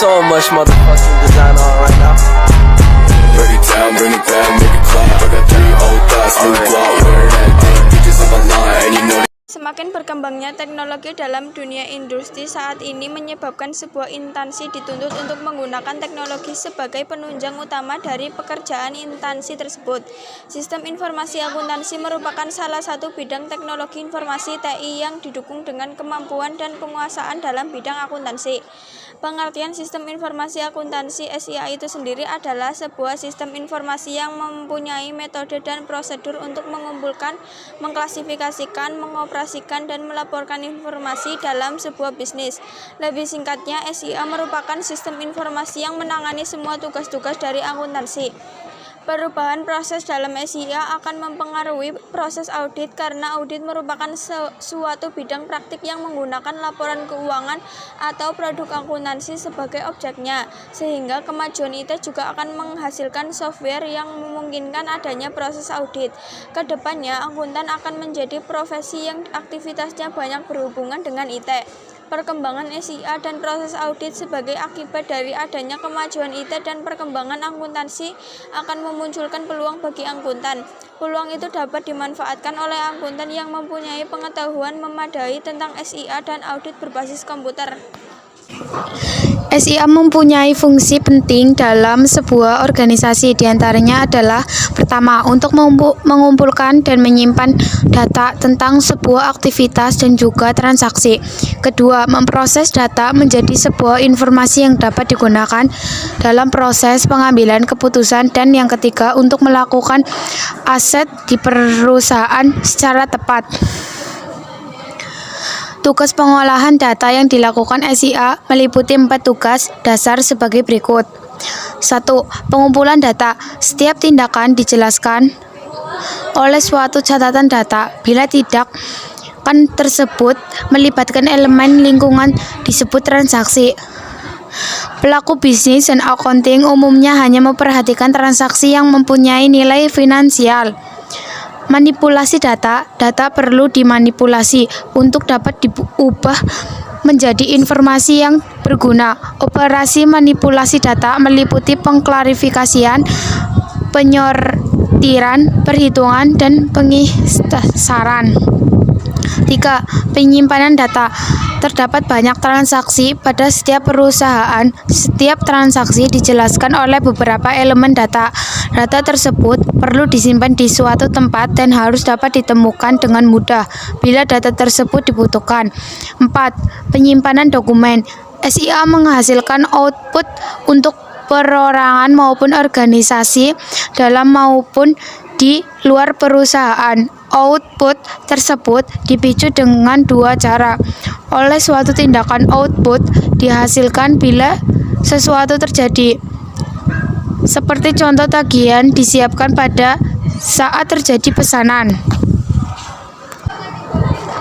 so much motherfucking design on right now. Break it down, bring it back, make it clap. I got 3 old thoughts, new guap, wear that thing. Bitches on my line, and you know. Semakin berkembangnya teknologi dalam dunia industri saat ini menyebabkan sebuah instansi dituntut untuk menggunakan teknologi sebagai penunjang utama dari pekerjaan instansi tersebut. Sistem informasi akuntansi merupakan salah satu bidang teknologi informasi TI yang didukung dengan kemampuan dan penguasaan dalam bidang akuntansi. Pengertian sistem informasi akuntansi SIA itu sendiri adalah sebuah sistem informasi yang mempunyai metode dan prosedur untuk mengumpulkan, mengklasifikasikan, mengoperasikan, dan melaporkan informasi dalam sebuah bisnis. Lebih singkatnya, SIA merupakan sistem informasi yang menangani semua tugas-tugas dari akuntansi. Perubahan proses dalam SIA akan mempengaruhi proses audit karena audit merupakan suatu bidang praktik yang menggunakan laporan keuangan atau produk akuntansi sebagai objeknya, sehingga kemajuan IT juga akan menghasilkan software yang memungkinkan adanya proses audit. Kedepannya, akuntan akan menjadi profesi yang aktivitasnya banyak berhubungan dengan IT. Perkembangan SIA dan proses audit sebagai akibat dari adanya kemajuan IT dan perkembangan akuntansi akan memunculkan peluang bagi akuntan. Peluang itu dapat dimanfaatkan oleh akuntan yang mempunyai pengetahuan memadai tentang SIA dan audit berbasis komputer. SIA mempunyai fungsi penting dalam sebuah organisasi, diantaranya adalah pertama, untuk mengumpulkan dan menyimpan data tentang sebuah aktivitas dan juga transaksi. Kedua, memproses data menjadi sebuah informasi yang dapat digunakan dalam proses pengambilan keputusan. Dan yang ketiga, untuk melakukan aset di perusahaan secara tepat. Tugas pengolahan data yang dilakukan SIA meliputi 4 tugas dasar sebagai berikut. 1. Pengumpulan data. Setiap tindakan dijelaskan oleh suatu catatan data. Bila tidak, kan tersebut melibatkan elemen lingkungan disebut transaksi. Pelaku bisnis dan accounting umumnya hanya memperhatikan transaksi yang mempunyai nilai finansial. Manipulasi data. Data perlu dimanipulasi untuk dapat diubah menjadi informasi yang berguna. Operasi manipulasi data meliputi pengklarifikasian, penyortiran, perhitungan, dan pengisaran. 3. Penyimpanan data. Terdapat banyak transaksi pada setiap perusahaan. Setiap transaksi dijelaskan oleh beberapa elemen data. Data tersebut perlu disimpan di suatu tempat dan harus dapat ditemukan dengan mudah bila data tersebut dibutuhkan. 4. Penyimpanan dokumen. SIA menghasilkan output untuk perorangan maupun organisasi dalam maupun di luar perusahaan. Output tersebut dipicu dengan 2 cara. Oleh suatu tindakan, output dihasilkan bila sesuatu terjadi. Seperti contoh, tagihan disiapkan pada saat terjadi pesanan.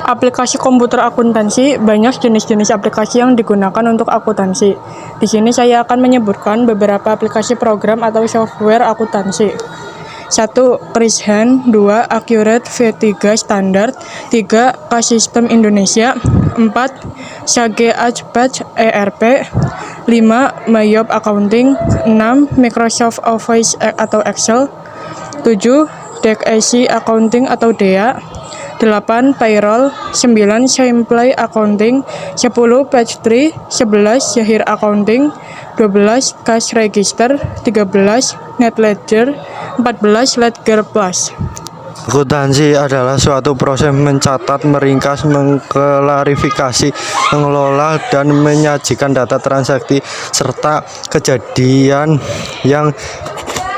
Aplikasi komputer akuntansi. Banyak jenis-jenis aplikasi yang digunakan untuk akuntansi. Di sini saya akan menyebutkan beberapa aplikasi program atau software akuntansi. 1. Chrishand. 2. Accurate V3 Standard. 3. K-System Indonesia. 4. Sage Batch ERP. 5. Mayop Accounting. 6. Microsoft Office atau Excel. 7. DEC Accounting atau DEA. 8. Payroll. 9. Simplay Accounting. 10. Page 3. 11. Yahir Accounting. 12. Cash Register. 13. NetLedger. 14. Ledger Plus. Akuntansi adalah suatu proses mencatat, meringkas, mengklarifikasi, mengelola, dan menyajikan data transaksi serta kejadian yang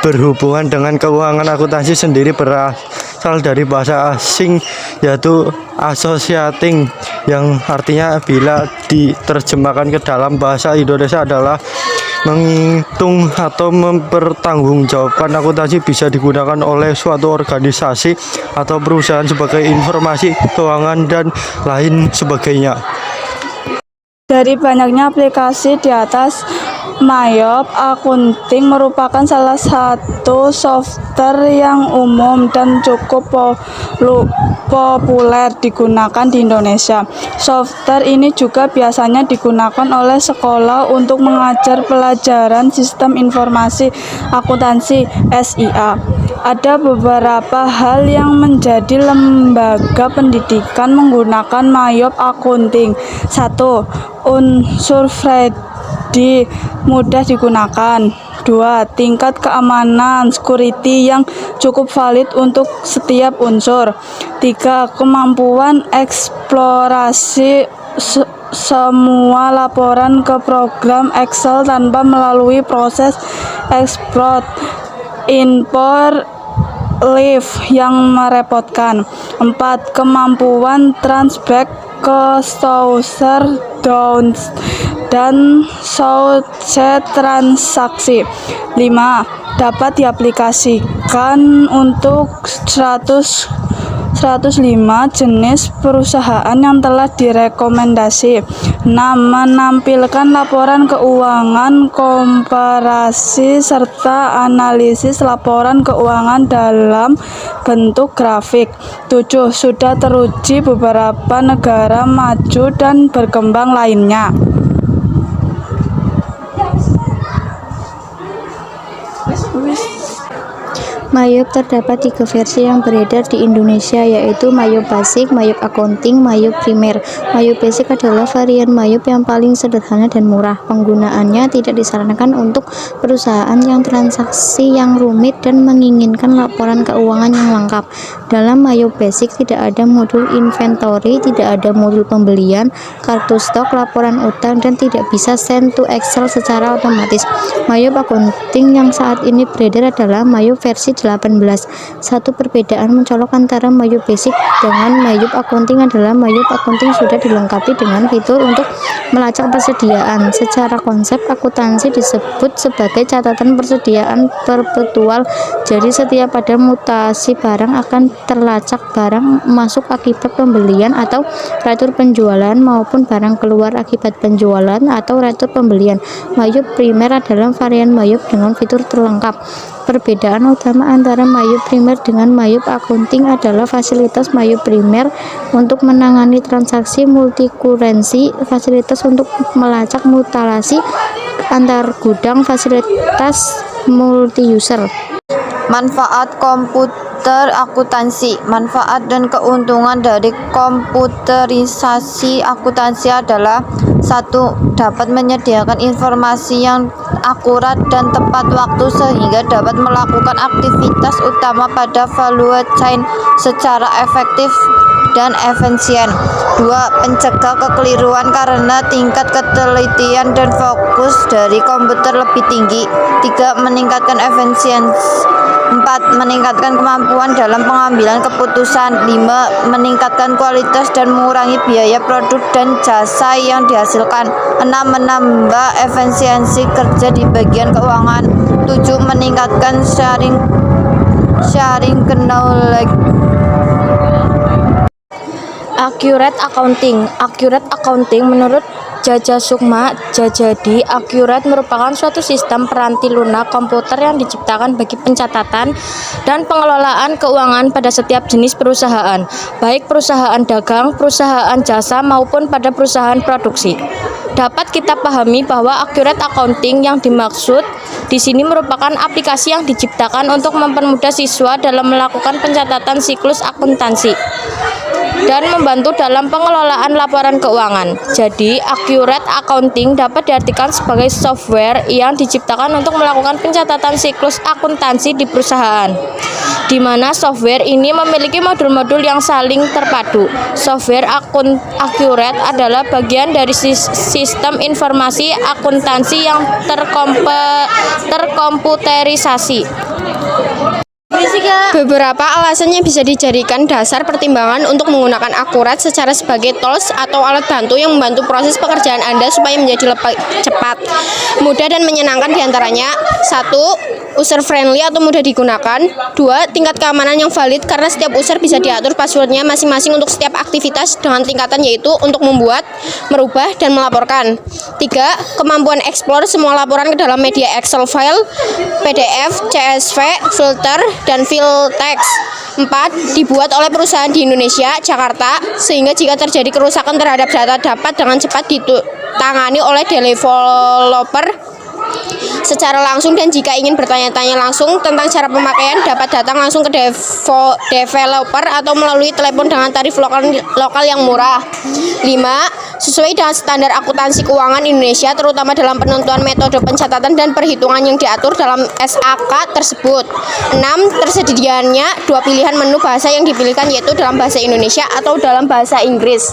berhubungan dengan keuangan. Akuntansi sendiri berasal dari bahasa asing yaitu associating, yang artinya bila diterjemahkan ke dalam bahasa Indonesia adalah menghitung atau mempertanggungjawabkan. Akuntansi bisa digunakan oleh suatu organisasi atau perusahaan sebagai informasi keuangan dan lain sebagainya. Dari banyaknya aplikasi di atas, Mayop Accounting merupakan salah satu software yang umum dan cukup populer digunakan di Indonesia. Software ini juga biasanya digunakan oleh sekolah untuk mengajar pelajaran Sistem Informasi Akuntansi SIA. Ada beberapa hal yang menjadi lembaga pendidikan menggunakan Mayop Accounting. 1. Unsur mudah digunakan. 2. Tingkat keamanan security yang cukup valid untuk setiap unsur. 3. Kemampuan eksplorasi semua laporan ke program Excel tanpa melalui proses export, import, leave yang merepotkan. 4. Kemampuan transback ke Saucer Downs dan Sauce transaksi. 5. Dapat diaplikasikan untuk 105 jenis perusahaan yang telah direkomendasi. 6. Menampilkan laporan keuangan komparasi serta analisis laporan keuangan dalam bentuk grafik. 7. Sudah teruji beberapa negara maju dan berkembang lainnya. Mayop terdapat 3 versi yang beredar di Indonesia, yaitu Mayop Basic, Mayop Accounting, Mayop Primer. Mayop Basic adalah varian Mayop yang paling sederhana dan murah. Penggunaannya tidak disarankan untuk perusahaan yang transaksi yang rumit dan menginginkan laporan keuangan yang lengkap. Dalam Mayop Basic tidak ada modul inventory, tidak ada modul pembelian, kartu stok, laporan utang, dan tidak bisa send to Excel secara otomatis. Mayop Accounting yang saat ini beredar adalah Mayop versi 18. Satu perbedaan mencolok antara Mayop Basic dengan Mayop Accounting adalah Mayop Accounting sudah dilengkapi dengan fitur untuk melacak persediaan. Secara konsep, akuntansi disebut sebagai catatan persediaan perpetual. Jadi setiap ada mutasi barang akan terlacak barang masuk akibat pembelian atau retur penjualan maupun barang keluar akibat penjualan atau retur pembelian. Mayop Primer adalah varian Mayop dengan fitur terlengkap. Perbedaan utama antara Mayop Primer dengan Mayop Accounting adalah fasilitas Mayop Primer untuk menangani transaksi multi-currency, fasilitas untuk melacak mutalasi antar gudang, fasilitas multi-user. Manfaat komputer akuntansi. Manfaat dan keuntungan dari komputerisasi akuntansi adalah: 1. Dapat menyediakan informasi yang akurat dan tepat waktu sehingga dapat melakukan aktivitas utama pada value chain secara efektif dan efisien. 2. Pencegah kekeliruan karena tingkat ketelitian dan fokus dari komputer lebih tinggi. 3. Meningkatkan efisiensi. 4. Meningkatkan kemampuan dalam pengambilan keputusan. 5. Meningkatkan kualitas dan mengurangi biaya produk dan jasa yang dihasilkan. 6. Menambah efisiensi kerja di bagian keuangan. 7. Meningkatkan sharing knowledge. Accurate Accounting. Accurate Accounting menurut Jaja Sukma Jajadi, Accurate merupakan suatu sistem peranti lunak komputer yang diciptakan bagi pencatatan dan pengelolaan keuangan pada setiap jenis perusahaan, baik perusahaan dagang, perusahaan jasa, maupun pada perusahaan produksi. Dapat kita pahami bahwa Accurate Accounting yang dimaksud di sini merupakan aplikasi yang diciptakan untuk mempermudah siswa dalam melakukan pencatatan siklus akuntansi dan membantu dalam pengelolaan laporan keuangan. Jadi, Accurate Accounting dapat diartikan sebagai software yang diciptakan untuk melakukan pencatatan siklus akuntansi di perusahaan, di mana software ini memiliki modul-modul yang saling terpadu. Software Accurate adalah bagian dari sistem informasi akuntansi yang terkomputerisasi. Beberapa alasan yang bisa dijadikan dasar pertimbangan untuk menggunakan Accurate secara sebagai tools atau alat bantu yang membantu proses pekerjaan Anda supaya menjadi lebih cepat, mudah, dan menyenangkan. Diantaranya: 1. user friendly atau mudah digunakan. 2. Tingkat keamanan yang valid karena setiap user bisa diatur passwordnya masing-masing untuk setiap aktivitas dengan tingkatan yaitu untuk membuat, merubah, dan melaporkan. 3. Kemampuan explore semua laporan ke dalam media Excel file, PDF, CSV, filter, dan fill text. 4. Dibuat oleh perusahaan di Indonesia, Jakarta, sehingga jika terjadi kerusakan terhadap data dapat dengan cepat ditangani oleh developer secara langsung, dan jika ingin bertanya-tanya langsung tentang cara pemakaian dapat datang langsung ke developer atau melalui telepon dengan tarif lokal yang murah. 5. Sesuai dengan standar akuntansi keuangan Indonesia terutama dalam penentuan metode pencatatan dan perhitungan yang diatur dalam SAK tersebut. 6. Tersedianya 2 pilihan menu bahasa yang dipilihkan yaitu dalam bahasa Indonesia atau dalam bahasa Inggris.